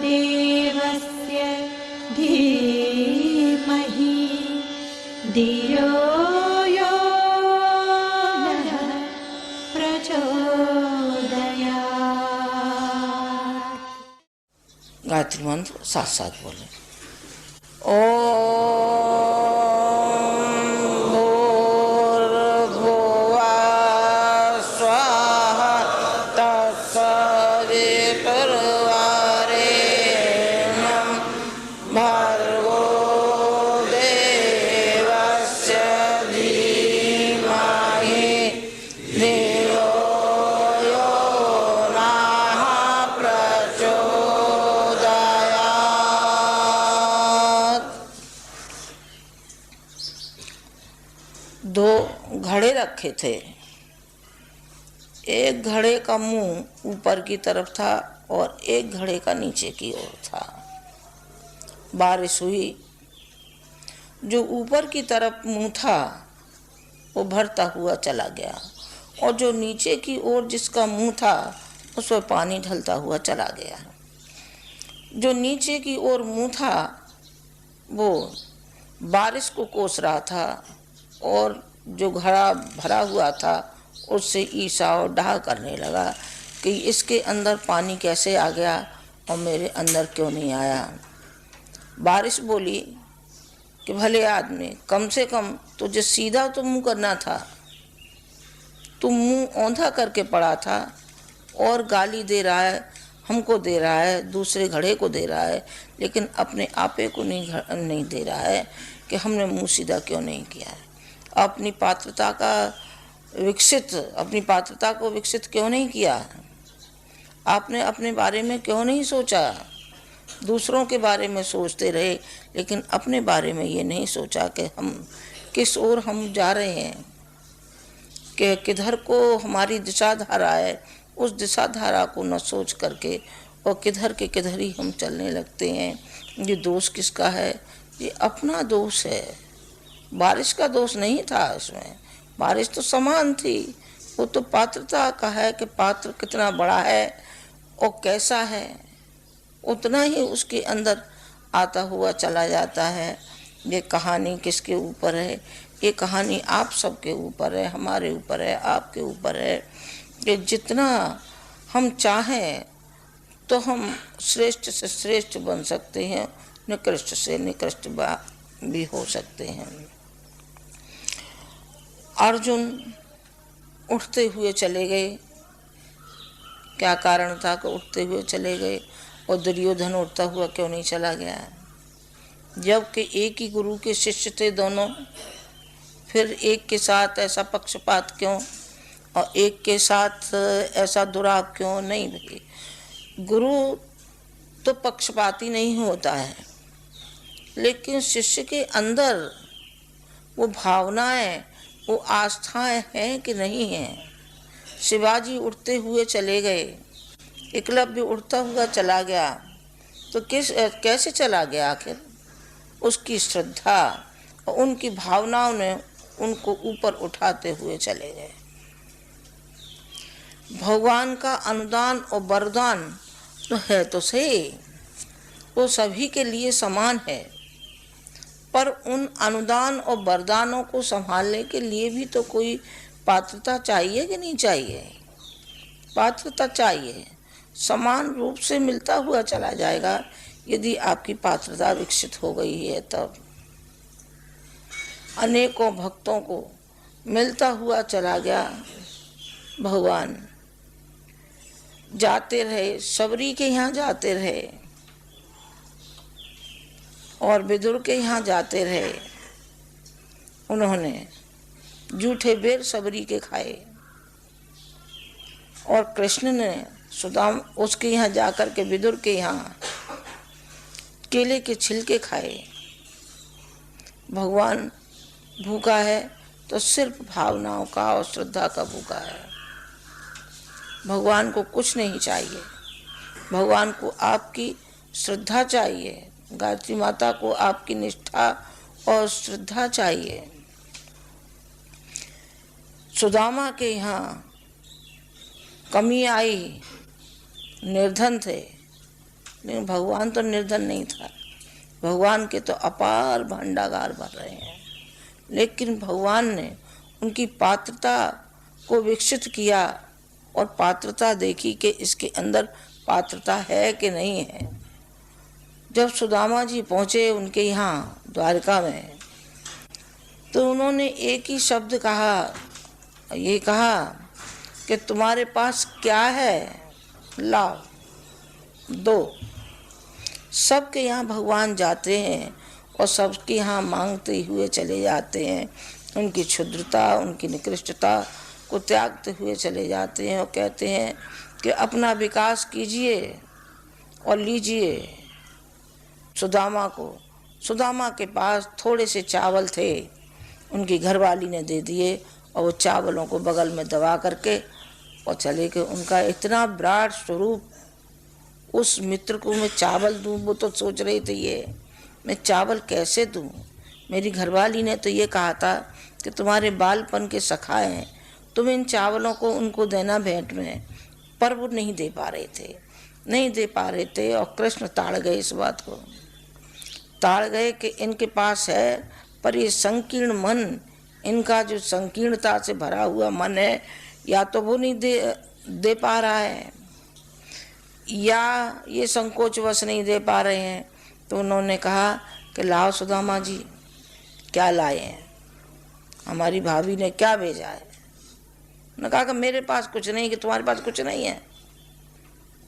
देवस्य धीमहि धियो यो नः प्रचोदयात्। गायत्री मंत्र साथ साथ बोले। ओम भूर्भुवः स्वाहा तत्सवितुर्वरेण्यं भर्गो देवस्य धीमहि धियो यो नः प्रचोदयात्। दो घड़े रखे थे। एक घड़े का मुंह ऊपर की तरफ था और एक घड़े का नीचे की ओर था। बारिश हुई। जो ऊपर की तरफ मुंह था वो भरता हुआ चला गया और जो नीचे की ओर जिसका मुंह था उसमें पानी ढलता हुआ चला गया। जो नीचे की ओर मुंह था वो बारिश को कोस रहा था और जो घड़ा भरा हुआ था उससे ईसा और डाह करने लगा कि इसके अंदर पानी कैसे आ गया और मेरे अंदर क्यों नहीं आया। बारिश बोली कि भले आदमी, कम से कम तुझे सीधा तो मुंह करना था। तू मुंह औंधा करके पड़ा था और गाली दे रहा है, हमको दे रहा है, दूसरे घड़े को दे रहा है, लेकिन अपने आपे को नहीं दे रहा है कि हमने मुंह सीधा क्यों नहीं किया है। अपनी पात्रता को विकसित क्यों नहीं किया। आपने अपने बारे में क्यों नहीं सोचा। दूसरों के बारे में सोचते रहे लेकिन अपने बारे में ये नहीं सोचा कि हम किस ओर हम जा रहे हैं, कि किधर को हमारी दिशा धारा है। उस दिशा धारा को न सोच करके और किधर के किधर ही हम चलने लगते हैं। ये दोष किसका है? ये अपना दोष है। बारिश का दोष नहीं था इसमें। बारिश तो समान थी। वो तो पात्रता का है कि पात्र कितना बड़ा है और कैसा है, उतना ही उसके अंदर आता हुआ चला जाता है। ये कहानी किसके ऊपर है? ये कहानी आप सबके ऊपर है, हमारे ऊपर है, आपके ऊपर है कि जितना हम चाहें तो हम श्रेष्ठ से श्रेष्ठ बन सकते हैं, निकृष्ट से निकृष्ट भी हो सकते हैं। अर्जुन उठते हुए चले गए। क्या कारण था कि उठते हुए चले गए और दुर्योधन उठता हुआ क्यों नहीं चला गया? जबकि एक ही गुरु के शिष्य थे दोनों, फिर एक के साथ ऐसा पक्षपात क्यों और एक के साथ ऐसा दुराव क्यों? नहीं भाई, गुरु तो पक्षपाती नहीं होता है, लेकिन शिष्य के अंदर वो भावनाएं, वो आस्थाएं हैं कि नहीं हैं। शिवाजी उठते हुए चले गए, एकलव्य उठता हुआ चला गया, तो कैसे चला गया? आखिर उसकी श्रद्धा और उनकी भावनाओं ने उनको ऊपर उठाते हुए चले गए। भगवान का अनुदान और वरदान तो है तो सही, वो सभी के लिए समान है, पर उन अनुदान और वरदानों को संभालने के लिए भी तो कोई पात्रता चाहिए कि नहीं चाहिए? पात्रता चाहिए। समान रूप से मिलता हुआ चला जाएगा यदि आपकी पात्रता विकसित हो गई है तब। अनेकों भक्तों को मिलता हुआ चला गया भगवान। जाते रहे, सबरी के यहाँ जाते रहे और विदुर के यहाँ जाते रहे। उन्होंने जूठे बेर सबरी के खाए और कृष्ण ने सुदाम उसके यहाँ जाकर के विदुर के यहाँ केले के छिलके खाए। भगवान भूखा है तो सिर्फ भावनाओं का और श्रद्धा का भूखा है। भगवान को कुछ नहीं चाहिए, भगवान को आपकी श्रद्धा चाहिए। गायत्री माता को आपकी निष्ठा और श्रद्धा चाहिए। सुदामा के यहाँ कमी आई, निर्धन थे, लेकिन भगवान तो निर्धन नहीं था, भगवान के तो अपार भंडागार भर रहे हैं। लेकिन भगवान ने उनकी पात्रता को विकसित किया और पात्रता देखी कि इसके अंदर पात्रता है कि नहीं है। जब सुदामा जी पहुँचे उनके यहाँ द्वारका में, तो उन्होंने एक ही शब्द कहा, ये कहा कि तुम्हारे पास क्या है, लाओ दो। सबके यहाँ भगवान जाते हैं और सबके यहाँ मांगते हुए चले जाते हैं, उनकी क्षुद्रता, उनकी निकृष्टता को त्यागते हुए चले जाते हैं और कहते हैं कि अपना विकास कीजिए और लीजिए सुदामा को। सुदामा के पास थोड़े से चावल थे, उनकी घरवाली ने दे दिए और वो चावलों को बगल में दबा करके और चले गए। उनका इतना विराट स्वरूप, उस मित्र को मैं चावल दूं, वो तो सोच रही थी ये मैं चावल कैसे दूं। मेरी घरवाली ने तो ये कहा था कि तुम्हारे बालपन के सखा हैं, तुम इन चावलों को उनको देना भेंट में, पर वो नहीं दे पा रहे थे। और कृष्ण ताड़ गए, इस बात को ताड़ गए कि इनके पास है, पर ये संकीर्ण मन, इनका जो संकीर्णता से भरा हुआ मन है, या तो वो नहीं दे पा रहा है या ये संकोचवश नहीं दे पा रहे हैं। तो उन्होंने कहा कि लाओ सुदामा जी, क्या लाए हैं, हमारी भाभी ने क्या भेजा है। उन्होंने कहा कि मेरे पास कुछ नहीं, कि तुम्हारे पास कुछ नहीं है।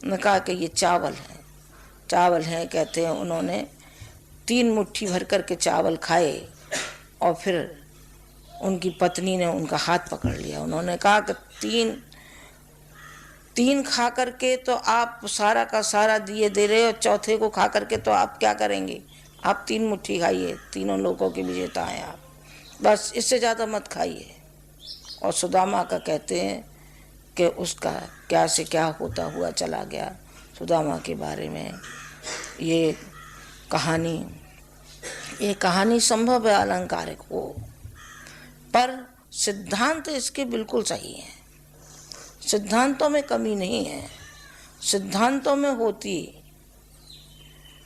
उन्होंने कहा कि ये चावल है। कहते हैं उन्होंने 3 मुट्ठी भर करके चावल खाए और फिर उनकी पत्नी ने उनका हाथ पकड़ लिया। उन्होंने कहा कि तीन खा करके तो आप सारा का सारा दिए दे रहे हो, चौथे को खा करके तो आप क्या करेंगे। आप 3 मुट्ठी खाइए, तीनों लोगों के विजेता हैं आप, बस इससे ज़्यादा मत खाइए। और सुदामा का कहते हैं कि उसका क्या से क्या होता हुआ चला गया। सुदामा के बारे में ये कहानी संभव है अलंकारिक हो, पर सिद्धांत इसके बिल्कुल सही है। सिद्धांतों में कमी नहीं है। सिद्धांतों में होती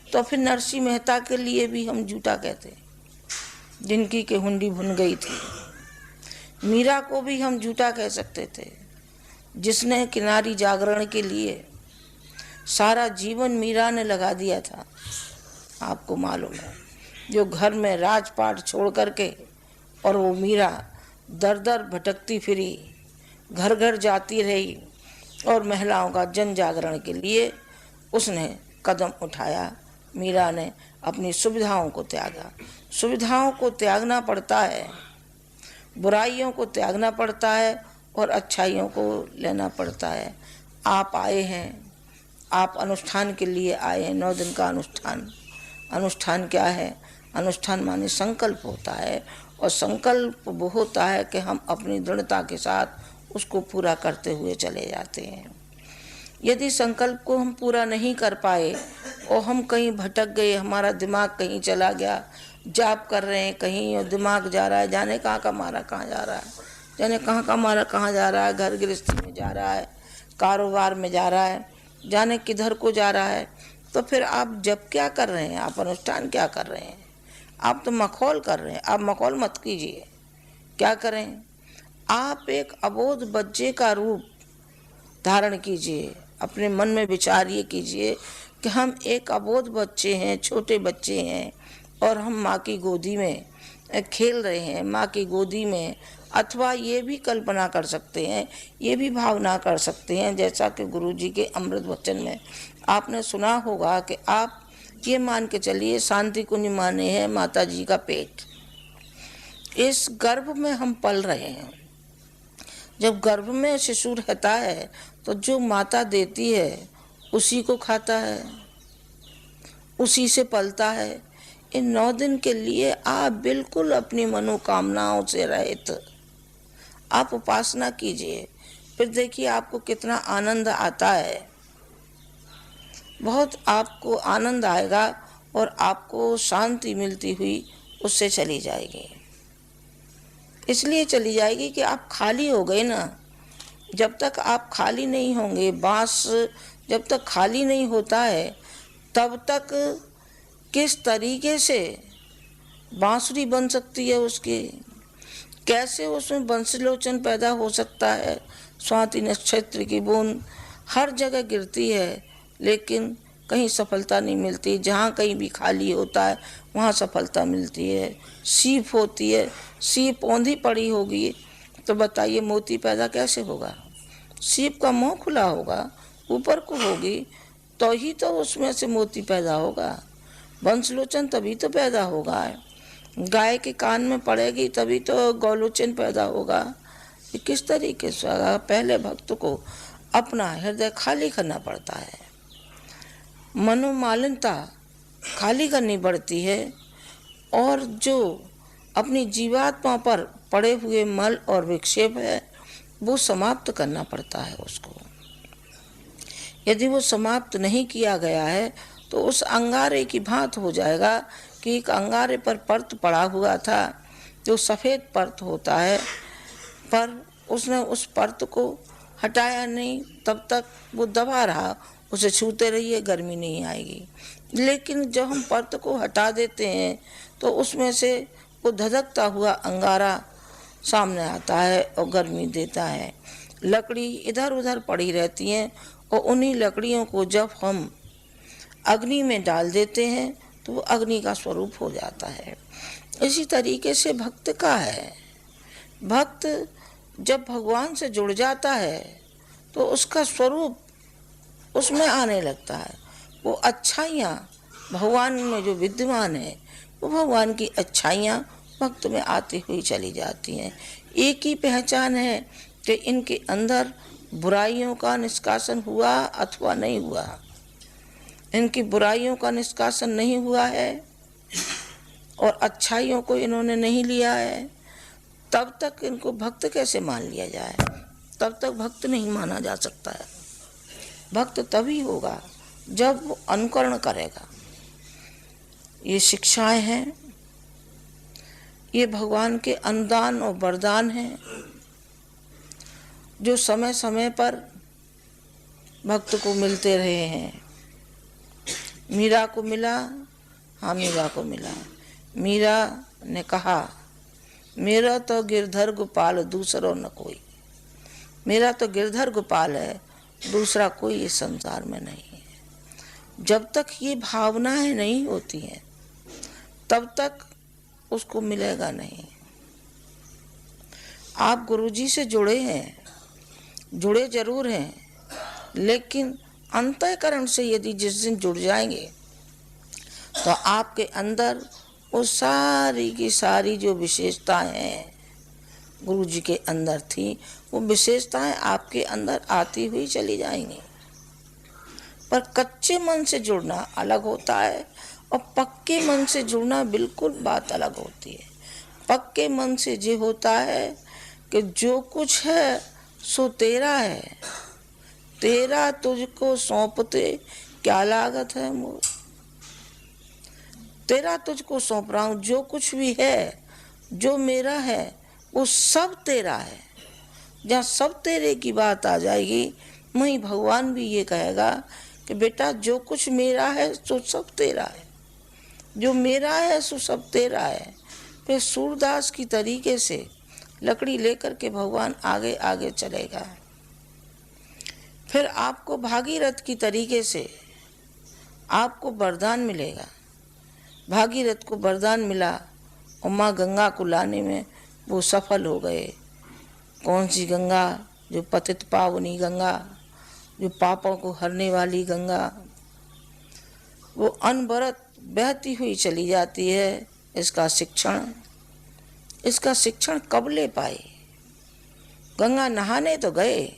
तो फिर नरसिंह मेहता के लिए भी हम झूठा कहते, जिनकी के हुंडी भुन गई थी। मीरा को भी हम झूठा कह सकते थे, जिसने किनारी जागरण के लिए सारा जीवन मीरा ने लगा दिया था। आपको मालूम है, जो घर में राजपाट छोड़ करके और वो मीरा दर दर भटकती फिरी, घर घर जाती रही और महिलाओं का जन जागरण के लिए उसने कदम उठाया। मीरा ने अपनी सुविधाओं को त्यागा। सुविधाओं को त्यागना पड़ता है, बुराइयों को त्यागना पड़ता है और अच्छाइयों को लेना पड़ता है। आप आए हैं, आप अनुष्ठान के लिए आए हैं, 9 दिन का अनुष्ठान। अनुष्ठान क्या है? अनुष्ठान माने संकल्प होता है, और संकल्प वो होता है कि हम अपनी दृढ़ता के साथ उसको पूरा करते हुए चले जाते हैं। यदि संकल्प को हम पूरा नहीं कर पाए और हम कहीं भटक गए, हमारा दिमाग कहीं चला गया, जाप कर रहे हैं कहीं और दिमाग जा रहा है, जाने कहाँ का हमारा कहाँ जा रहा है, जाने कहाँ का हमारा कहाँ जा रहा है, घर गृहस्थी में जा रहा है, कारोबार में जा रहा है, जाने किधर को जा रहा है, तो फिर आप जब क्या कर रहे हैं, आप अनुष्ठान क्या कर रहे हैं? आप तो मखौल कर रहे हैं। आप मखौल मत कीजिए। क्या करें? आप एक अबोध बच्चे का रूप धारण कीजिए, अपने मन में विचारिए कीजिए कि हम एक अबोध बच्चे हैं, छोटे बच्चे हैं, और हम माँ की गोदी में खेल रहे हैं, माँ की गोदी में। अथवा ये भी कल्पना कर सकते हैं, ये भी भावना कर सकते हैं, जैसा कि गुरु जी के अमृत वचन में आपने सुना होगा कि आप ये मान के चलिए शांति कुंज माने है माता जी का पेट। इस गर्भ में हम पल रहे हैं। जब गर्भ में शिशु रहता है तो जो माता देती है उसी को खाता है, उसी से पलता है। इन 9 दिन के लिए आप बिल्कुल अपनी मनोकामनाओं से रहित आप उपासना कीजिए, फिर देखिए आपको कितना आनंद आता है। बहुत आपको आनंद आएगा और आपको शांति मिलती हुई उससे चली जाएगी। इसलिए चली जाएगी कि आप खाली हो गए ना। जब तक आप खाली नहीं होंगे, बांस जब तक खाली नहीं होता है तब तक किस तरीके से बांसुरी बन सकती है उसकी, कैसे उसमें बंसलोचन पैदा हो सकता है। स्वाति नक्षत्र की बूंद हर जगह गिरती है, लेकिन कहीं सफलता नहीं मिलती। जहाँ कहीं भी खाली होता है वहाँ सफलता मिलती है। सीप होती है, सीप औंधी पड़ी होगी तो बताइए मोती पैदा कैसे होगा। सीप का मुंह खुला होगा, ऊपर को होगी तो ही तो उसमें से मोती पैदा होगा। बंसलोचन तभी तो पैदा होगा। गाय के कान में पड़ेगी तभी तो गौलोचन पैदा होगा। ये किस तरीके से होगा? पहले भक्त को अपना हृदय खाली करना पड़ता है, मनोमालिनता खाली करनी पड़ती है, और जो अपनी जीवात्मा पर पड़े हुए मल और विक्षेप है वो समाप्त करना पड़ता है उसको। यदि वो समाप्त नहीं किया गया है तो उस अंगारे की भांत हो जाएगा कि एक अंगारे पर परत पड़ा हुआ था, जो सफ़ेद परत होता है, पर उसने उस परत को हटाया नहीं, तब तक वो दबा रहा, उसे छूते रहिए गर्मी नहीं आएगी। लेकिन जब हम परत को हटा देते हैं तो उसमें से वो धधकता हुआ अंगारा सामने आता है और गर्मी देता है। लकड़ी इधर उधर पड़ी रहती हैं और उन्हीं लकड़ियों को जब हम अग्नि में डाल देते हैं तो वो अग्नि का स्वरूप हो जाता है। इसी तरीके से भक्त का है। भक्त जब भगवान से जुड़ जाता है तो उसका स्वरूप उसमें आने लगता है। वो अच्छाइयाँ भगवान में जो विद्यमान है वो भगवान की अच्छाइयाँ भक्त में आती हुई चली जाती हैं। एक ही पहचान है कि इनके अंदर बुराइयों का निष्कासन हुआ अथवा नहीं हुआ। इनकी बुराइयों का निष्कासन नहीं हुआ है और अच्छाइयों को इन्होंने नहीं लिया है, तब तक इनको भक्त कैसे मान लिया जाए? तब तक भक्त नहीं माना जा सकता है। भक्त तभी होगा जब वो अनुकरण करेगा। ये शिक्षाएं हैं, ये भगवान के अनुदान और वरदान हैं जो समय समय पर भक्त को मिलते रहे हैं। मीरा को मिला, हाँ मीरा को मिला। मीरा ने कहा मेरा तो गिरधर गोपाल दूसरो न कोई। मेरा तो गिरधर गोपाल है, दूसरा कोई इस संसार में नहीं है। जब तक ये भावनाएं नहीं होती हैं तब तक उसको मिलेगा नहीं। आप गुरुजी से जुड़े हैं, जुड़े जरूर हैं, लेकिन अंतःकरण से यदि जिस दिन जुड़ जाएंगे तो आपके अंदर वो सारी की सारी जो विशेषताएं हैं गुरुजी के अंदर थी, वो विशेषताएं आपके अंदर आती हुई चली जाएंगी। पर कच्चे मन से जुड़ना अलग होता है और पक्के मन से जुड़ना बिल्कुल बात अलग होती है। पक्के मन से ये होता है कि जो कुछ है सो तेरा है, तेरा तुझको सौंपते क्या लागत है मोर। तेरा तुझको सौंप रहा हूँ, जो कुछ भी है जो मेरा है वो सब तेरा है। जहाँ सब तेरे की बात आ जाएगी वहीं भगवान भी ये कहेगा कि बेटा जो कुछ मेरा है सो सब तेरा है, जो मेरा है सो सब तेरा है। फिर सूरदास की तरीके से लकड़ी लेकर के भगवान आगे आगे चलेगा। फिर आपको भागीरथ की तरीके से आपको वरदान मिलेगा। भागीरथ को वरदान मिला और माँ गंगा को लाने में वो सफल हो गए। कौन सी गंगा? जो पतित पावनी गंगा, जो पापों को हरने वाली गंगा। वो अनवरत बहती हुई चली जाती है। इसका शिक्षण कब ले पाए? गंगा नहाने तो गए,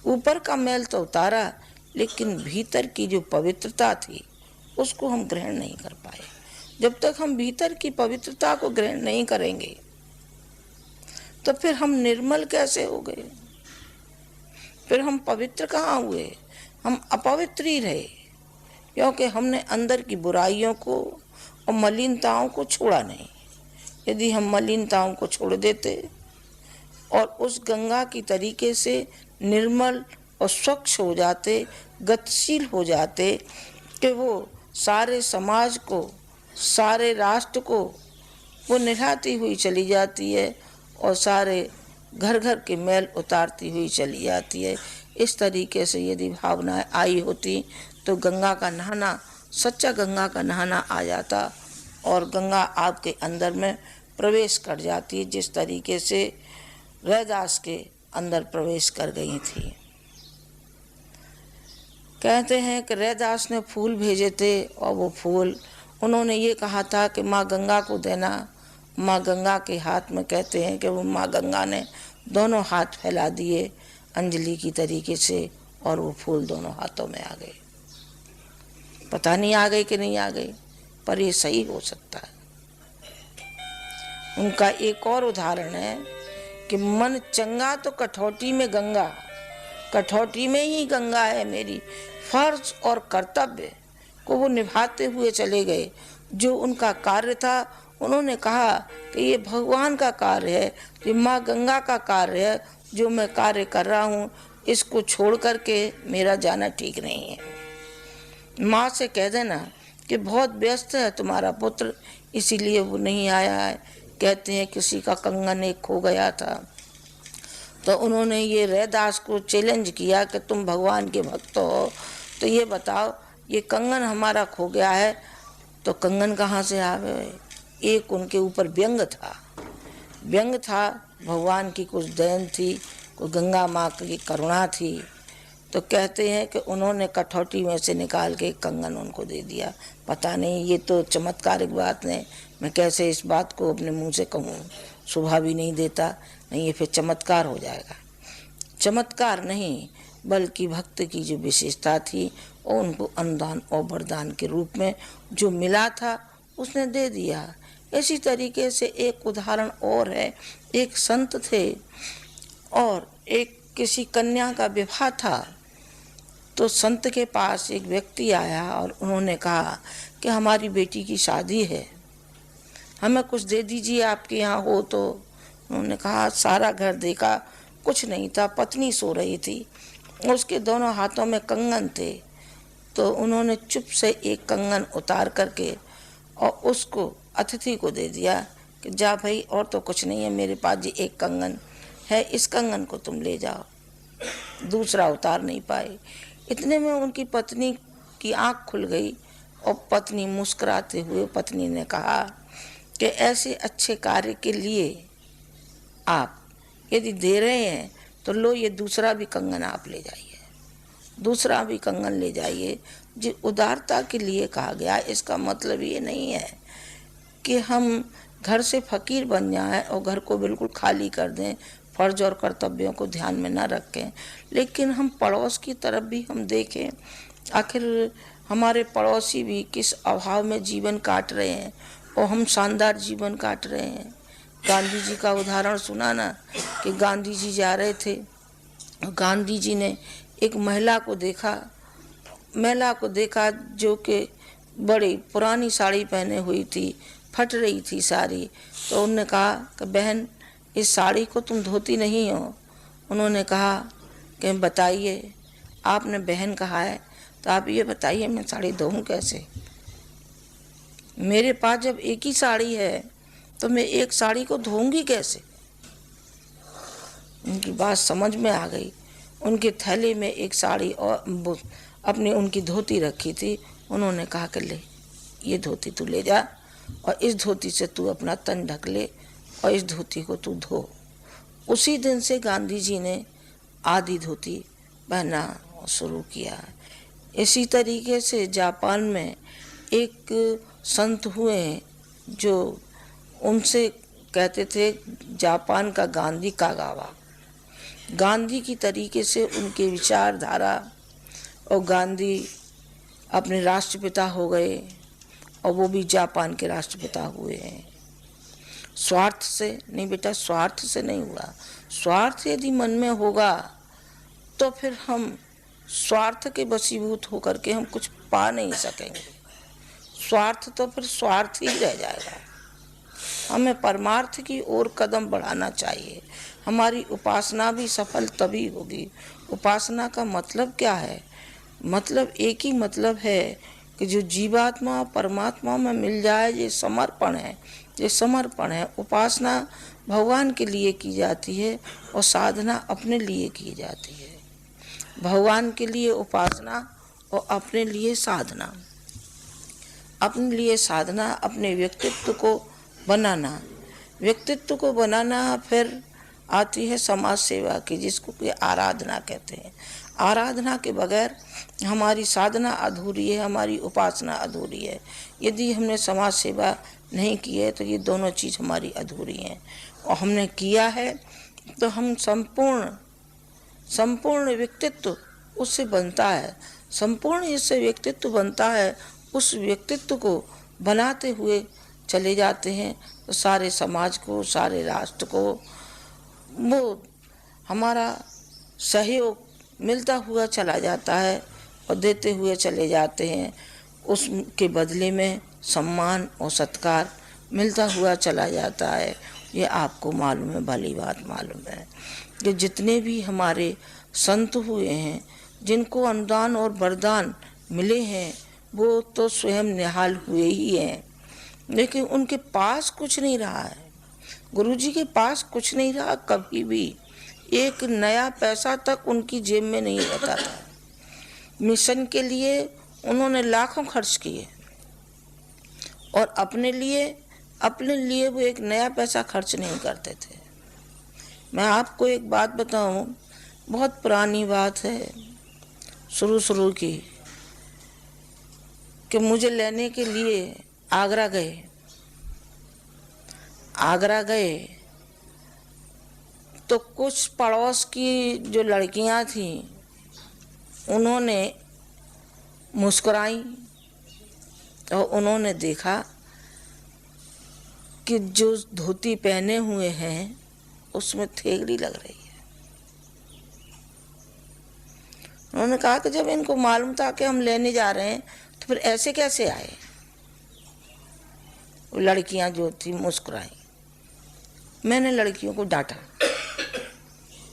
ऊपर का मैल तो उतारा, लेकिन भीतर की जो पवित्रता थी उसको हम ग्रहण नहीं कर पाए। जब तक हम भीतर की पवित्रता को ग्रहण नहीं करेंगे तो फिर हम निर्मल कैसे हो गए? फिर हम पवित्र कहाँ हुए? हम अपवित्र ही रहे, क्योंकि हमने अंदर की बुराइयों को और मलिनताओं को छोड़ा नहीं। यदि हम मलिनताओं को छोड़ देते और उस गंगा की तरीके से निर्मल और स्वच्छ हो जाते, गतिशील हो जाते, कि वो सारे समाज को, सारे राष्ट्र को वो निभाती हुई चली जाती है और सारे घर घर के मैल उतारती हुई चली जाती है। इस तरीके से यदि भावनाएं आई होती तो गंगा का नहाना, सच्चा गंगा का नहाना आ जाता और गंगा आपके अंदर में प्रवेश कर जाती, जिस तरीके से रैदास के अंदर प्रवेश कर गई थी। कहते हैं कि रैदास ने फूल भेजे थे और वो फूल उन्होंने ये कहा था कि माँ गंगा को देना। माँ गंगा के हाथ में कहते हैं कि वो माँ गंगा ने दोनों हाथ फैला दिए अंजलि की तरीके से और वो फूल दोनों हाथों में आ गए। पता नहीं आ गए कि नहीं आ गए, पर ये सही हो सकता है। उनका एक और उदाहरण है कि मन चंगा तो कठौती में गंगा, कठौती में ही गंगा है मेरी। फर्ज और कर्तव्य को वो निभाते हुए चले गए। जो उनका कार्य था उन्होंने कहा कि ये भगवान का कार्य है, ये माँ गंगा का कार्य है, जो मैं कार्य कर रहा हूँ इसको छोड़ करके मेरा जाना ठीक नहीं है। माँ से कह देना कि बहुत व्यस्त है तुम्हारा पुत्र, इसीलिए वो नहीं आया है। कहते हैं किसी का कंगन एक खो गया था, तो उन्होंने ये रैदास को चैलेंज किया कि तुम भगवान के भक्त हो, तो ये बताओ ये कंगन हमारा खो गया है, तो कंगन कहाँ से आ गए। एक उनके ऊपर व्यंग था, व्यंग था, भगवान की कुछ दयन थी, कोई गंगा माँ की करुणा थी। तो कहते हैं कि उन्होंने कठौती में से निकाल के कंगन उनको दे दिया। पता नहीं, ये तो चमत्कारिक बात नहीं, मैं कैसे इस बात को अपने मुंह से कहूँ, शोभा भी नहीं देता, नहीं ये फिर चमत्कार हो जाएगा। चमत्कार नहीं बल्कि भक्त की जो विशेषता थी और उनको अनुदान और वरदान के रूप में जो मिला था उसने दे दिया। इसी तरीके से एक उदाहरण और है, एक संत थे और एक किसी कन्या का विवाह था, तो संत के पास एक व्यक्ति आया और उन्होंने कहा कि हमारी बेटी की शादी है, हमें कुछ दे दीजिए आपके यहाँ हो तो। उन्होंने कहा सारा घर देखा, कुछ नहीं था, पत्नी सो रही थी, उसके दोनों हाथों में कंगन थे। तो उन्होंने चुप से एक कंगन उतार करके और उसको अतिथि को दे दिया कि जा भाई, और तो कुछ नहीं है मेरे पास, जी एक कंगन है, इस कंगन को तुम ले जाओ। दूसरा उतार नहीं पाए। इतने में उनकी पत्नी की आंख खुल गई और पत्नी मुस्कुराते हुए पत्नी ने कहा कि ऐसे अच्छे कार्य के लिए आप यदि दे रहे हैं तो लो, ये दूसरा भी कंगन आप ले जाइए, दूसरा भी कंगन ले जाइए। जो उदारता के लिए कहा गया, इसका मतलब ये नहीं है कि हम घर से फकीर बन जाएं और घर को बिल्कुल खाली कर दें, फर्ज और कर्तव्यों को ध्यान में न रखें, लेकिन हम पड़ोस की तरफ भी हम देखें। आखिर हमारे पड़ोसी भी किस अभाव में जीवन काट रहे हैं और हम शानदार जीवन काट रहे हैं। गांधी जी का उदाहरण सुना ना कि गांधी जी जा रहे थे, गांधी जी ने एक महिला को देखा जो कि बड़ी पुरानी साड़ी पहने हुई थी, फट रही थी साड़ी। तो उन्होंने कहा कि बहन, इस साड़ी को तुम धोती नहीं हो। उन्होंने कहा कि बताइए, आपने बहन कहा है तो आप ये बताइए मैं साड़ी धोऊं कैसे। मेरे पास जब एक ही साड़ी है तो मैं एक साड़ी को धोऊंगी कैसे। उनकी बात समझ में आ गई। उनके थैले में एक साड़ी और अपनी उनकी धोती रखी थी। उन्होंने कहा कि ले, ये धोती तू ले जा और इस धोती से तू अपना तन ढक ले और इस धोती को तू धो। उसी दिन से गांधी जी ने आधी धोती पहनना शुरू किया। इसी तरीके से जापान में एक संत हुए जो उनसे कहते थे जापान का गांधी कागावा। गांधी की तरीके से उनके विचारधारा, और गांधी अपने राष्ट्रपिता हो गए और वो भी जापान के राष्ट्रपिता हुए हैं। स्वार्थ से नहीं बेटा, स्वार्थ से नहीं हुआ। स्वार्थ यदि मन में होगा तो फिर हम स्वार्थ के वशीभूत होकर के हम कुछ पा नहीं सकेंगे। स्वार्थ तो फिर स्वार्थ ही रह जाएगा। हमें परमार्थ की ओर कदम बढ़ाना चाहिए। हमारी उपासना भी सफल तभी होगी। उपासना का मतलब क्या है? मतलब एक ही मतलब है कि जो जीवात्मा परमात्मा में मिल जाए, ये समर्पण है, ये समर्पण है। उपासना भगवान के लिए की जाती है और साधना अपने लिए की जाती है। भगवान के लिए उपासना और अपने लिए साधना। अपने लिए साधना, अपने व्यक्तित्व को बनाना, व्यक्तित्व को बनाना। फिर आती है समाज सेवा की, जिसको कि आराधना कहते हैं। आराधना के बगैर हमारी साधना अधूरी है, हमारी उपासना अधूरी है। यदि हमने समाज सेवा नहीं की है तो ये दोनों चीज़ हमारी अधूरी हैं। और हमने किया है तो हम संपूर्ण व्यक्तित्व उससे बनता है। संपूर्ण इससे व्यक्तित्व बनता है। उस व्यक्तित्व को बनाते हुए चले जाते हैं तो सारे समाज को, सारे राष्ट्र को वो हमारा सहयोग मिलता हुआ चला जाता है और देते हुए चले जाते हैं। उसके बदले में सम्मान और सत्कार मिलता हुआ चला जाता है। ये आपको मालूम है, भली बात मालूम है कि जितने भी हमारे संत हुए हैं, जिनको अनुदान और वरदान मिले हैं, वो तो स्वयं निहाल हुए ही हैं, लेकिन उनके पास कुछ नहीं रहा है। गुरुजी के पास कुछ नहीं रहा। कभी भी एक नया पैसा तक उनकी जेब में नहीं रहता था। मिशन के लिए उन्होंने लाखों खर्च किए और अपने लिए वो एक नया पैसा खर्च नहीं करते थे। मैं आपको एक बात बताऊं, बहुत पुरानी बात है, शुरू की, कि मुझे लेने के लिए आगरा गए तो कुछ पड़ोस की जो लड़कियां थीं उन्होंने मुस्कुराई और उन्होंने देखा कि जो धोती पहने हुए हैं उसमें थेगड़ी लग रही है। उन्होंने कहा कि जब इनको मालूम था कि हम लेने जा रहे हैं तो फिर ऐसे कैसे आए। वो लड़कियां जो थी मुस्कुराई। मैंने लड़कियों को डांटा।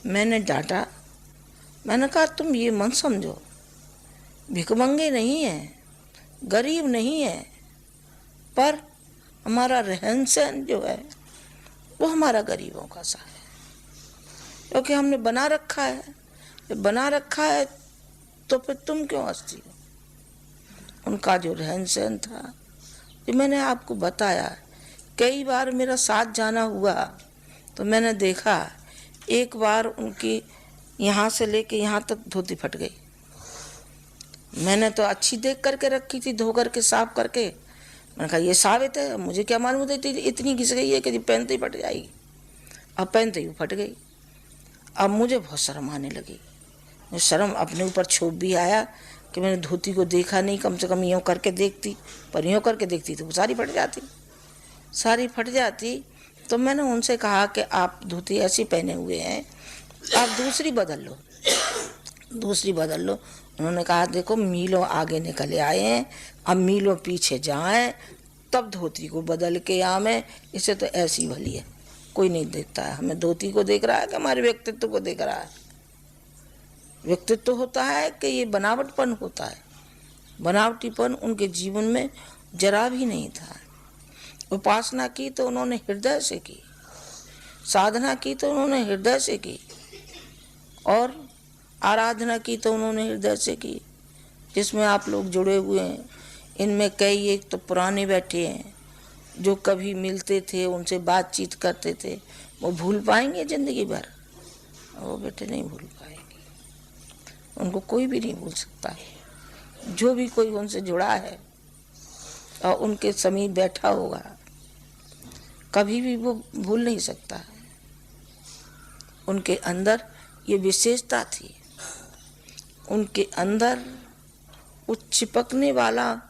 मैंने कहा तुम ये मत समझो, भिखमंगे नहीं है, गरीब नहीं है, पर हमारा रहन सहन जो है वो हमारा गरीबों का सा है, क्योंकि हमने बना रखा है। जब बना रखा है तो फिर तुम क्यों हंसती हो। उनका जो रहन सहन था, जो मैंने आपको बताया, कई बार मेरा साथ जाना हुआ तो मैंने देखा, एक बार उनकी यहाँ से लेके यहाँ तक धोती फट गई। मैंने तो अच्छी देख करके रखी थी, धो करके साफ करके। मैंने कहा ये साबित है, मुझे क्या मालूम था इतनी घिस गई है कि पहनते ही फट जाएगी। अब पहनते ही फट गई। अब मुझे बहुत शर्म आने लगी। मुझे शर्म अपने ऊपर क्षोभ भी आया कि मैंने धोती को देखा नहीं, कम से कम यूँ करके देखती, पर यूँ करके देखती तो सारी फट जाती। तो मैंने उनसे कहा कि आप धोती ऐसी पहने हुए हैं, आप दूसरी बदल लो। उन्होंने कहा देखो मीलों आगे निकले आए हैं, अब मीलों पीछे जाएं तब धोती को बदल के आवे। इसे तो ऐसी भली है, कोई नहीं देखता है। हमें धोती को देख रहा है कि हमारे व्यक्तित्व को देख रहा है। व्यक्तित्व होता है कि ये बनावटपन होता है। बनावटीपन उनके जीवन में जरा भी नहीं था। उपासना की तो उन्होंने हृदय से की, साधना की तो उन्होंने हृदय से की, और आराधना की तो उन्होंने हृदय से की। जिसमें आप लोग जुड़े हुए हैं, इनमें कई एक तो पुराने बैठे हैं जो कभी मिलते थे, उनसे बातचीत करते थे। वो भूल पाएंगे जिंदगी भर? वो बेटे नहीं भूल पाएंगे। उनको कोई भी नहीं भूल सकता है। जो भी कोई उनसे जुड़ा है और उनके समीप बैठा होगा, कभी भी वो भूल नहीं सकता है। उनके अंदर ये विशेषता थी। उनके अंदर वो चिपकने वाला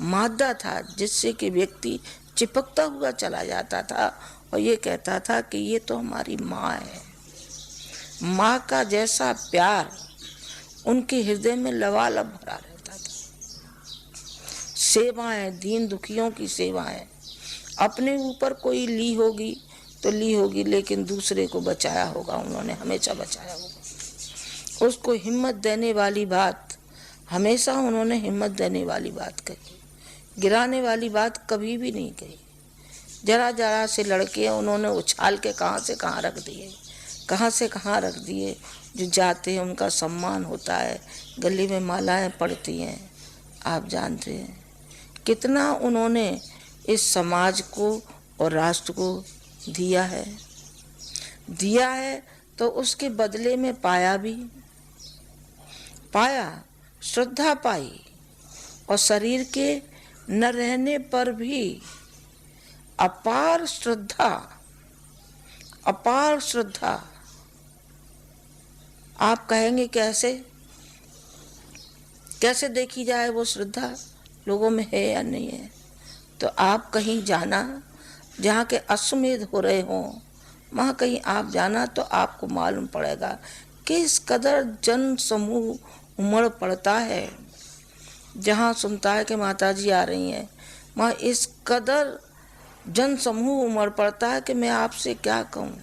मादा था, जिससे कि व्यक्ति चिपकता हुआ चला जाता था और ये कहता था कि ये तो हमारी माँ है। माँ का जैसा प्यार उनके हृदय में लबालब भरा रहता था। सेवाएं, दीन दुखियों की सेवाएं, अपने ऊपर कोई ली होगी तो ली होगी, लेकिन दूसरे को बचाया होगा, उन्होंने हमेशा बचाया होगा। उसको हिम्मत देने वाली बात हमेशा उन्होंने हिम्मत देने वाली बात कही, गिराने वाली बात कभी भी नहीं कही। जरा जरा से लड़के उन्होंने उछाल के कहाँ से कहाँ रख दिए, कहाँ से कहाँ रख दिए। जो जाते हैं उनका सम्मान होता है, गले में मालाएं पड़ती हैं। आप जानते हैं कितना उन्होंने इस समाज को और राष्ट्र को दिया है तो उसके बदले में पाया श्रद्धा पाई, और शरीर के न रहने पर भी अपार श्रद्धा। आप कहेंगे कैसे देखी जाए वो श्रद्धा लोगों में है या नहीं है? तो आप कहीं जाना जहाँ के अश्वमेध हो रहे हों, वहाँ कहीं आप जाना तो आपको मालूम पड़ेगा कि इस कदर जन समूह उमड़ पड़ता है। जहाँ सुनता है कि माता जी आ रही हैं, वहाँ इस कदर जन समूह उमड़ पड़ता है कि मैं आपसे क्या कहूँ,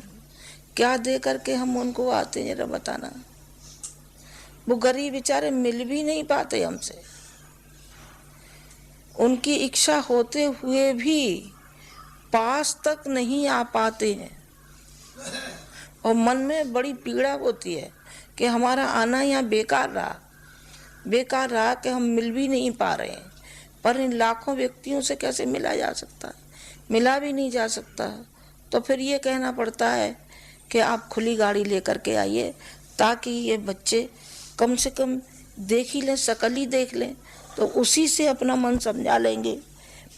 क्या दे करके हम उनको आते हैं, जरा बताना। वो गरीब बेचारे मिल भी नहीं पाते हमसे, उनकी इच्छा होते हुए भी पास तक नहीं आ पाते हैं, और मन में बड़ी पीड़ा होती है कि हमारा आना यहाँ बेकार रहा कि हम मिल भी नहीं पा रहे हैं। पर इन लाखों व्यक्तियों से कैसे मिला जा सकता है? मिला भी नहीं जा सकता। तो फिर ये कहना पड़ता है कि आप खुली गाड़ी लेकर के आइए, ताकि ये बच्चे कम से कम देख ही लें, शकल ही देख लें, तो उसी से अपना मन समझा लेंगे।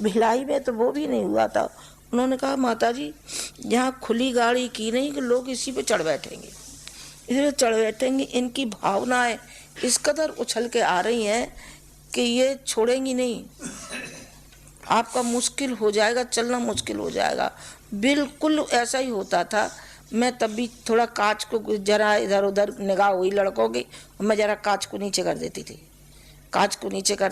भिलाई में तो वो भी नहीं हुआ था। उन्होंने कहा माता जी यहाँ खुली गाड़ी की नहीं कि लोग इसी पे चढ़ बैठेंगे, इसलिए चढ़ बैठेंगे। इनकी भावनाएं इस कदर उछल के आ रही हैं कि ये छोड़ेंगी नहीं। आपका मुश्किल हो जाएगा, चलना मुश्किल हो जाएगा। बिल्कुल ऐसा ही होता था। मैं तब भी थोड़ा कांच को जरा इधर उधर निगाह हुई लड़कों की, मैं जरा कांच को नीचे कर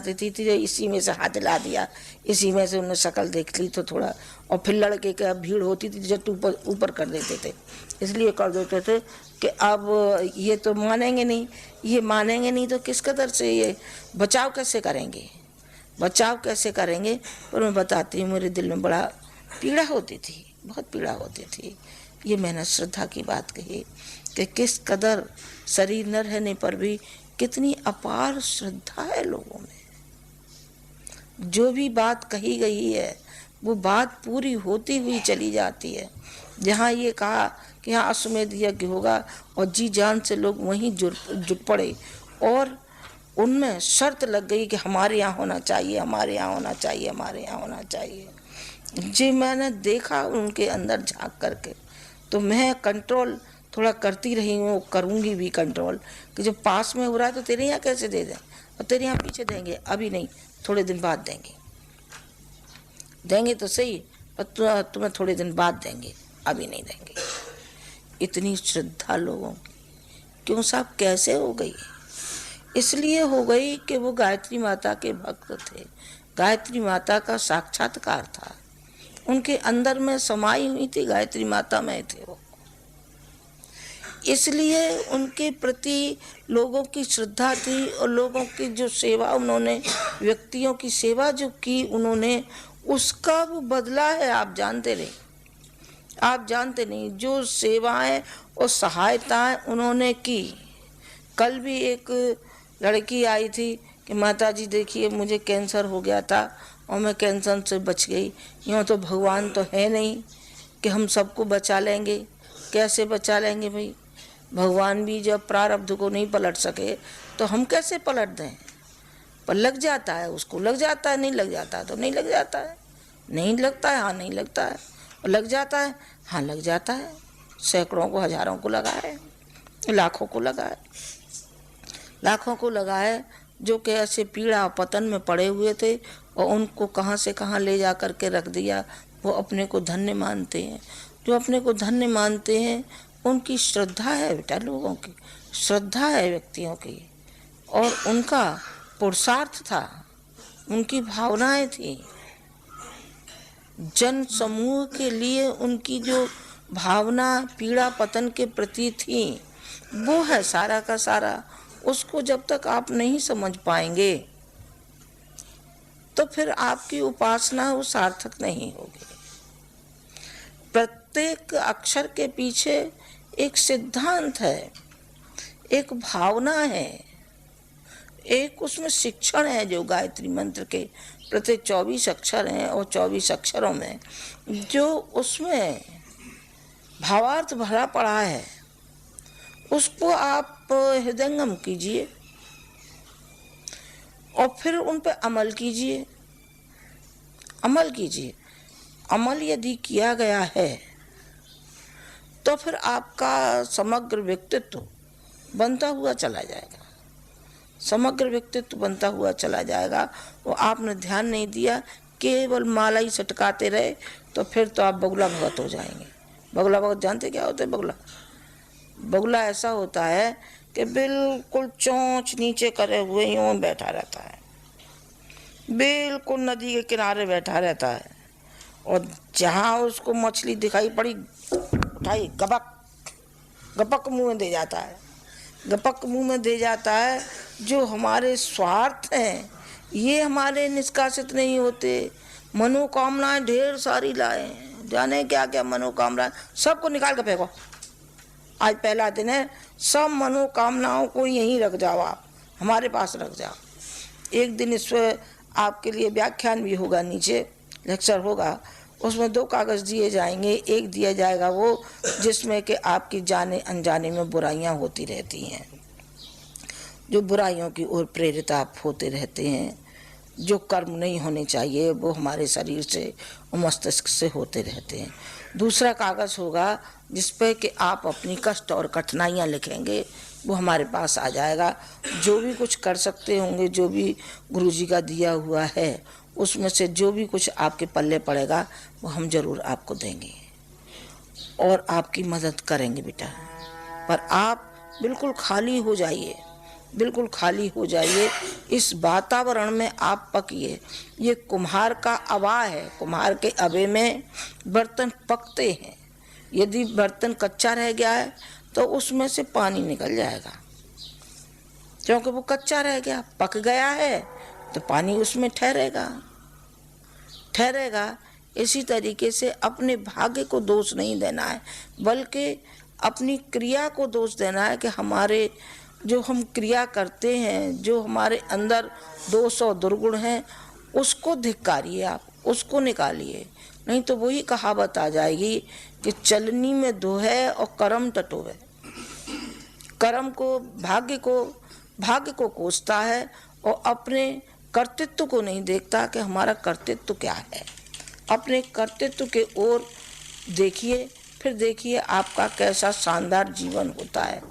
देती थी, इसी में से हाथ हिला दिया, इसी में से उन्होंने शक्ल देख ली तो थोड़ा, और फिर लड़के का भीड़ होती थी जब ऊपर कर देते थे, इसलिए कर देते थे कि अब ये तो मानेंगे नहीं तो किस कदर से ये बचाव कैसे करेंगे। पर मैं बताती हूँ, मेरे दिल में बड़ा पीड़ा होती थी, बहुत पीड़ा होती थी। ये मैंने श्रद्धा की बात कही कि किस कदर शरीर न रहने पर भी कितनी अपार श्रद्धा है लोगों में। जो भी बात कही गई है वो बात पूरी होती हुई चली जाती है। जहाँ ये कहा कि यहाँ अश्वमेध यज्ञ होगा और जी जान से लोग वहीं जुट पड़े, और उनमें शर्त लग गई कि हमारे यहाँ होना चाहिए। जी मैंने देखा उनके अंदर झांक करके, तो मैं कंट्रोल थोड़ा करती रही हूँ, करूँगी भी कंट्रोल, कि जब पास में हो रहा है तो तेरे यहाँ कैसे दे दें, और तेरे यहाँ पीछे देंगे, अभी नहीं, थोड़े दिन बाद देंगे तो सही, पर तुम्हें थोड़े दिन बाद देंगे, अभी नहीं देंगे। इतनी श्रद्धा लोगों की क्यों साहब, कैसे हो गई? इसलिए हो गई कि वो गायत्री माता के भक्त थे, गायत्री माता का साक्षात्कार था, उनके अंदर में समाई हुई थी, गायत्री माता में थे वो। इसलिए उनके प्रति लोगों की श्रद्धा थी, और लोगों की जो सेवा उन्होंने, व्यक्तियों की सेवा जो की उन्होंने, उसका वो बदला है। आप जानते नहीं जो सेवाएं और सहायताएं उन्होंने की। कल भी एक लड़की आई थी कि माता जी देखिए मुझे कैंसर हो गया था और मैं कैंसर से बच गई। यूँ तो भगवान तो है नहीं कि हम सबको बचा लेंगे। कैसे बचा लेंगे भाई? भगवान भी जब प्रारब्ध को नहीं पलट सके तो हम कैसे पलट दें? पर लग जाता है, उसको लग जाता है, नहीं लग जाता है तो नहीं लग जाता है, नहीं लगता है हाँ नहीं लगता है, और लग जाता है हाँ लग जाता है। सैकड़ों को, हजारों को लगा है, लाखों को लगा है जो कि ऐसे पीड़ा पतन में पड़े हुए थे, और उनको कहाँ से कहाँ ले जा कर के रख दिया। वो अपने को धन्य मानते हैं। जो अपने को धन्य मानते हैं उनकी श्रद्धा है बेटा, लोगों की श्रद्धा है, व्यक्तियों की, और उनका पुरुषार्थ था, उनकी भावनाएं थी, जन समूह के लिए उनकी जो भावना पीड़ा पतन के प्रति थी, वो है सारा का सारा। उसको जब तक आप नहीं समझ पाएंगे तो फिर आपकी उपासना वो सार्थक नहीं होगी। प्रत्येक अक्षर के पीछे एक सिद्धांत है, एक भावना है, एक उसमें शिक्षण है। जो गायत्री मंत्र के प्रत्येक 24 अक्षर हैं और 24 अक्षरों में जो उसमें भावार्थ भरा पड़ा है, उसको आप हृदयंगम कीजिए और फिर उन पर अमल कीजिए। अमल कीजिए। अमल यदि किया गया है तो फिर आपका समग्र व्यक्तित्व बनता हुआ चला जाएगा। समग्र व्यक्तित्व बनता हुआ चला जाएगा। वो आपने ध्यान नहीं दिया, केवल माला ही सटकाते रहे तो फिर तो आप बगुला भगत हो जाएंगे। बगुला भगत जानते क्या होते हैं? बगुला बगुला ऐसा होता है कि बिल्कुल चोंच नीचे करे हुए यूं बैठा रहता है, बिल्कुल नदी के किनारे बैठा रहता है, और जहाँ उसको मछली दिखाई पड़ी उठाई गपक गपक मुंह में दे जाता है, गपक मुंह में दे जाता है। जो हमारे स्वार्थ हैं ये हमारे निष्कासित नहीं होते। मनोकामनाएं ढेर सारी लाए, जाने क्या क्या मनोकामनाएं, सबको निकाल के फेंको। आज पहला दिन है, सब मनोकामनाओं को यहीं रख जाओ, आप हमारे पास रख जाओ। एक दिन इस पर आपके लिए व्याख्यान भी होगा, नीचे लेक्चर होगा, उसमें 2 कागज़ दिए जाएंगे। एक दिया जाएगा वो जिसमें कि आपकी जाने अनजाने में बुराइयां होती रहती हैं, जो बुराइयों की ओर प्रेरित आप होते रहते हैं, जो कर्म नहीं होने चाहिए वो हमारे शरीर से और मस्तिष्क से होते रहते हैं। दूसरा कागज़ होगा जिस पे कि आप अपनी कष्ट और कठिनाइयाँ लिखेंगे, वो हमारे पास आ जाएगा। जो भी कुछ कर सकते होंगे, जो भी गुरुजी का दिया हुआ है, उसमें से जो भी कुछ आपके पल्ले पड़ेगा वो हम जरूर आपको देंगे और आपकी मदद करेंगे बेटा। पर आप बिल्कुल खाली हो जाइए, बिल्कुल खाली हो जाइए। इस वातावरण में आप पकिए। ये कुम्हार का अवा है, कुम्हार के अवे में बर्तन पकते हैं। यदि बर्तन कच्चा रह गया है तो उसमें से पानी निकल जाएगा, क्योंकि वो कच्चा रह गया। पक गया है तो पानी उसमें ठहरेगा। इसी तरीके से अपने भाग्य को दोष नहीं देना है, बल्कि अपनी क्रिया को दोष देना है कि हमारे जो हम क्रिया करते हैं, जो हमारे अंदर दोष और दुर्गुण हैं, उसको धिक्कारिए, आप उसको निकालिए। नहीं तो वही कहावत आ जाएगी कि चलनी में दोहे और कर्म टटोवे। कर्म को भाग्य को कोसता है और अपने कर्तृत्व को नहीं देखता कि हमारा कर्तृत्व क्या है। अपने कर्तृत्व के ओर देखिए, फिर देखिए आपका कैसा शानदार जीवन होता है।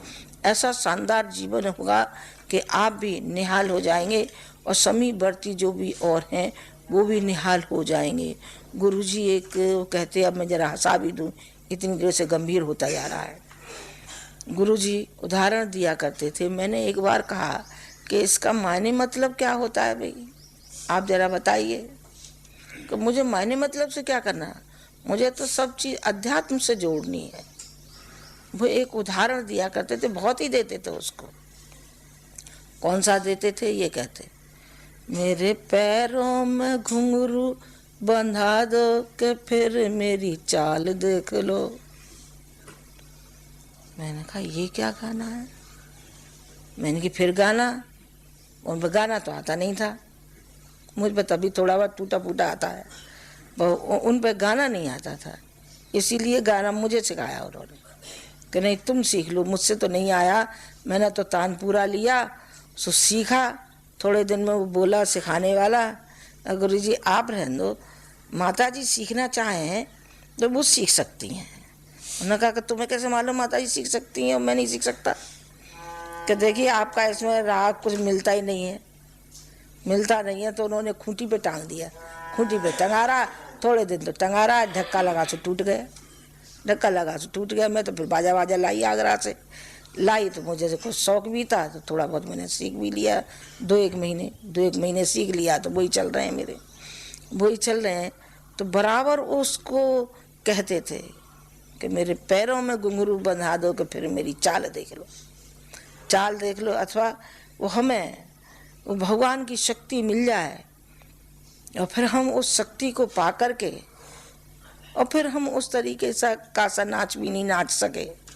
ऐसा शानदार जीवन होगा कि आप भी निहाल हो जाएंगे और समीपवर्ती जो भी और हैं वो भी निहाल हो जाएंगे। गुरुजी एक कहते, अब मैं जरा हंसा भी दूँ, इतनी देर से गंभीर होता जा रहा है। गुरुजी उदाहरण दिया करते थे। मैंने एक बार कहा कि इसका मायने मतलब क्या होता है भाई, आप जरा बताइए। कि मुझे मायने मतलब से क्या करना, मुझे तो सब चीज़ अध्यात्म से जोड़नी है। वो एक उदाहरण दिया करते थे, बहुत ही देते थे उसको। कौन सा देते थे? ये कहते, मेरे पैरों में घुंघरू बंधा दो कि फिर मेरी चाल देख लो। मैंने कहा ये क्या गाना है? मैंने कि फिर गाना, उन पर गाना तो आता नहीं था, मुझ पर तभी थोड़ा बहुत टूटा फूटा आता है, उन पर गाना नहीं आता था। इसीलिए गाना मुझे सिखाया उन्होंने कि नहीं तुम सीख लो, मुझसे तो नहीं आया। मैंने तो तानपुरा लिया, सो सीखा। थोड़े दिन में वो बोला सिखाने वाला, गुरुजी आप रहने दो, माता जी सीखना चाहें तो वो सीख सकती हैं। उन्होंने कहा कि तुम्हें कैसे मालूम माता जी सीख सकती हैं और मैं नहीं सीख सकता? कि देखिए आपका इसमें राग कुछ मिलता ही नहीं है, मिलता नहीं है। तो उन्होंने खूंटी पे टांग दिया, खूंटी पे टंगा रहा, थोड़े दिन तो टंगा रहा, धक्का लगा से टूट गया। मैं तो फिर बाजा लाई आगरा से लाई, तो मुझे कुछ शौक भी था तो थोड़ा बहुत मैंने सीख भी लिया। 2-1 महीने सीख लिया, तो वही चल रहे हैं मेरे, वही चल रहे हैं। तो बराबर उसको कहते थे कि मेरे पैरों में घुंघरू बंधा दो कि फिर मेरी चाल देख लो। चाल देख लो, अथवा वो हमें वो भगवान की शक्ति मिल जाए और फिर हम उस शक्ति को पा करके और फिर हम उस तरीके सा नाच भी नहीं नाच सके,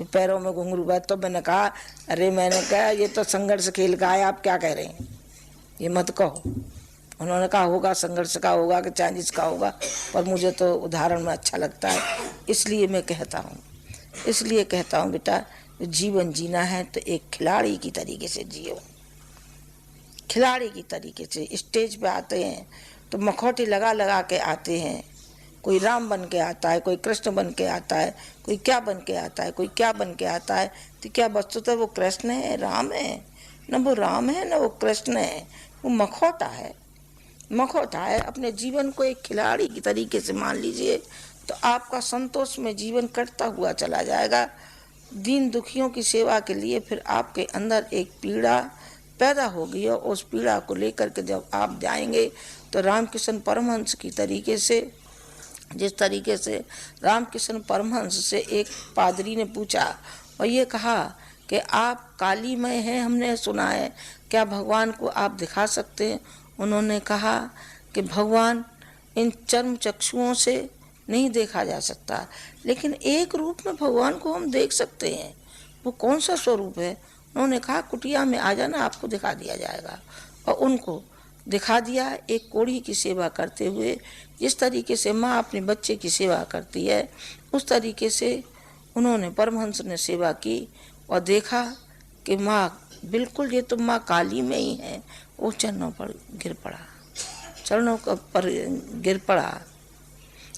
पैरों में घुंघरू बात। तो मैंने कहा मैंने कहा ये तो संघर्ष खेल का है, आप क्या कह रहे हैं, ये मत कहो। उन्होंने कहा होगा संघर्ष का होगा कि चाइनीज का होगा, पर मुझे तो उदाहरण में अच्छा लगता है, इसलिए मैं कहता हूँ बेटा, जीवन जीना है तो एक खिलाड़ी की तरीके से जियो। खिलाड़ी की तरीके से स्टेज पे आते हैं तो मखौटे लगा लगा के आते हैं, कोई राम बन के आता है, कोई कृष्ण बन के आता है, कोई क्या बन के आता है, कोई क्या बन के आता है। तो क्या वस्तुतः वो कृष्ण है, राम है? न वो राम है न वो कृष्ण है, वो मखौटा है। अपने जीवन को एक खिलाड़ी की तरीके से मान लीजिए तो आपका संतोष में जीवन कटता हुआ चला जाएगा। दीन दुखियों की सेवा के लिए फिर आपके अंदर एक पीड़ा पैदा होगी और उस पीड़ा को लेकर के जब आप जाएंगे तो रामकृष्ण परमहंस की तरीके से, जिस तरीके से रामकृष्ण परमहंस से एक पादरी ने पूछा और ये कहा कि आप कालीमय हैं, हमने सुना है, क्या भगवान को आप दिखा सकते हैं? उन्होंने कहा कि भगवान इन चर्म चक्षुओं से नहीं देखा जा सकता, लेकिन एक रूप में भगवान को हम देख सकते हैं। वो कौन सा स्वरूप है? उन्होंने कहा कुटिया में आ जाना, आपको दिखा दिया जाएगा। और उनको दिखा दिया, एक कोढ़ी की सेवा करते हुए। जिस तरीके से माँ अपने बच्चे की सेवा करती है उस तरीके से उन्होंने, परमहंस ने सेवा की और देखा कि माँ बिल्कुल, ये तो माँ काली में ही है। वो चरणों पर गिर पड़ा।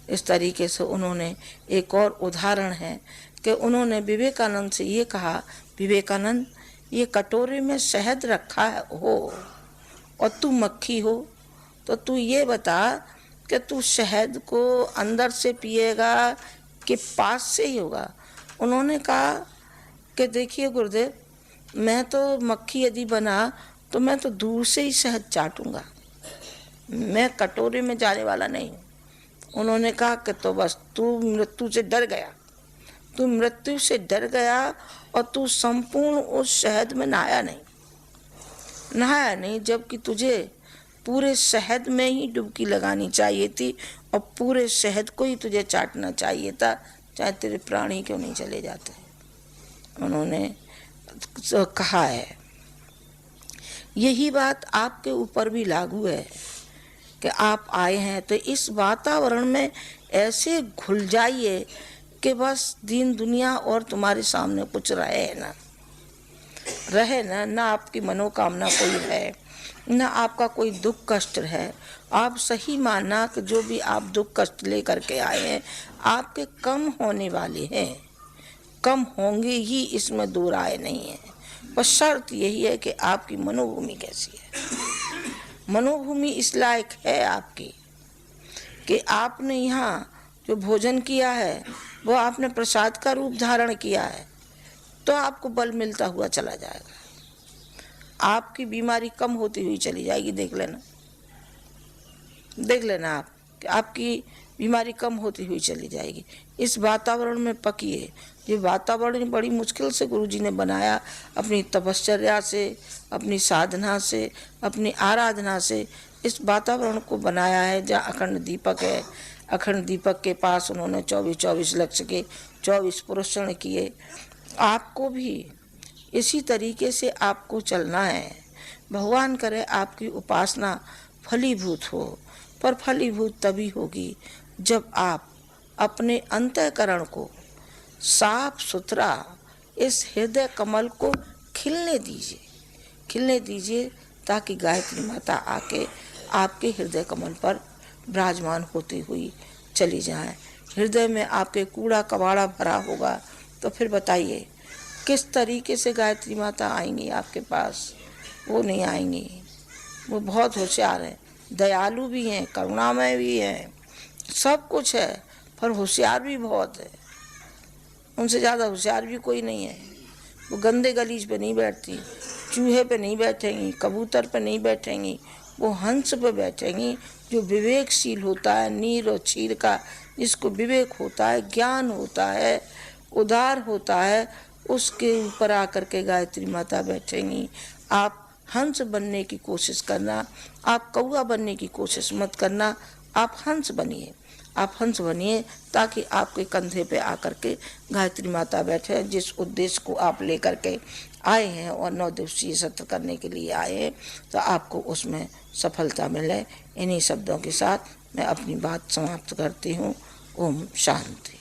इस तरीके से उन्होंने, एक और उदाहरण है कि उन्होंने विवेकानंद से ये कहा, विवेकानंद ये कटोरे में शहद रखा हो और तू मक्खी हो, तो तू ये बता कि तू शहद को अंदर से पिएगा कि पास से ही होगा? उन्होंने कहा कि देखिए गुरुदेव, मैं तो मक्खी यदि बना तो मैं तो दूर से ही शहद चाटूंगा, मैं कटोरे में जाने वाला नहीं हूँ। उन्होंने कहा कि तो बस तू मृत्यु से डर गया और तू संपूर्ण उस शहद में नहाया नहीं, जबकि तुझे पूरे शहद में ही डुबकी लगानी चाहिए थी और पूरे शहद को ही तुझे चाटना चाहिए था, चाहे तेरे प्राण ही क्यों नहीं चले जाते। उन्होंने कहा है। यही बात आपके ऊपर भी लागू है कि आप आए हैं तो इस वातावरण में ऐसे घुल जाइए कि बस दीन दुनिया और तुम्हारे सामने कुछ रहे ना आपकी मनोकामना कोई है, ना आपका कोई दुख कष्ट है। आप सही मानना कि जो भी आप दुख कष्ट लेकर के आए हैं आपके कम होने वाले हैं, कम होंगे ही, इसमें दो राय नहीं है। पर शर्त यही है कि आपकी मनोभूमि कैसी है। मनोभूमि इस लायक है आपकी कि आपने यहाँ जो भोजन किया है वो आपने प्रसाद का रूप धारण किया है, तो आपको बल मिलता हुआ चला जाएगा, आपकी बीमारी कम होती हुई चली जाएगी। देख लेना आप कि आपकी बीमारी कम होती हुई चली जाएगी। इस वातावरण में पकिए। ये वातावरण बड़ी मुश्किल से गुरुजी ने बनाया, अपनी तपश्चर्या से, अपनी साधना से, अपनी आराधना से इस वातावरण को बनाया है जहाँ अखंड दीपक है। अखंड दीपक के पास उन्होंने 24 लक्ष्य के 24 पुरुषण किए। आपको भी इसी तरीके से आपको चलना है। भगवान करे आपकी उपासना फलीभूत हो, पर फलीभूत तभी होगी जब आप अपने अंतःकरण को साफ सुथरा इस हृदय कमल को खिलने दीजिए ताकि गायत्री माता आके आपके हृदय कमल पर विराजमान होती हुई चली जाए। हृदय में आपके कूड़ा कबाड़ा भरा होगा तो फिर बताइए किस तरीके से गायत्री माता आएंगी आपके पास? वो नहीं आएंगी। वो बहुत होशियार है, दयालु भी हैं, करुणामय भी हैं, सब कुछ है, पर होशियार भी बहुत है। उनसे ज़्यादा होशियार भी कोई नहीं है। वो गंदे गलीज पे नहीं बैठती, चूहे पे नहीं बैठेंगी, कबूतर पे नहीं बैठेंगी, वो हंस पे बैठेंगी जो विवेकशील होता है, नीर और चीर का, जिसको विवेक होता है, ज्ञान होता है, उदार होता है, उसके ऊपर आकर के गायत्री माता बैठेंगी। आप हंस बनने की कोशिश करना, आप कौवा बनने की कोशिश मत करना, आप हंस बनिए। आप हंस बनिए ताकि आपके कंधे पे आकर के गायत्री माता बैठे। जिस उद्देश्य को आप लेकर के आए हैं और 9 दिवसीय सत्र करने के लिए आए हैं, तो आपको उसमें सफलता मिले। इन्हीं शब्दों के साथ मैं अपनी बात समाप्त करती हूँ। ओम शांति।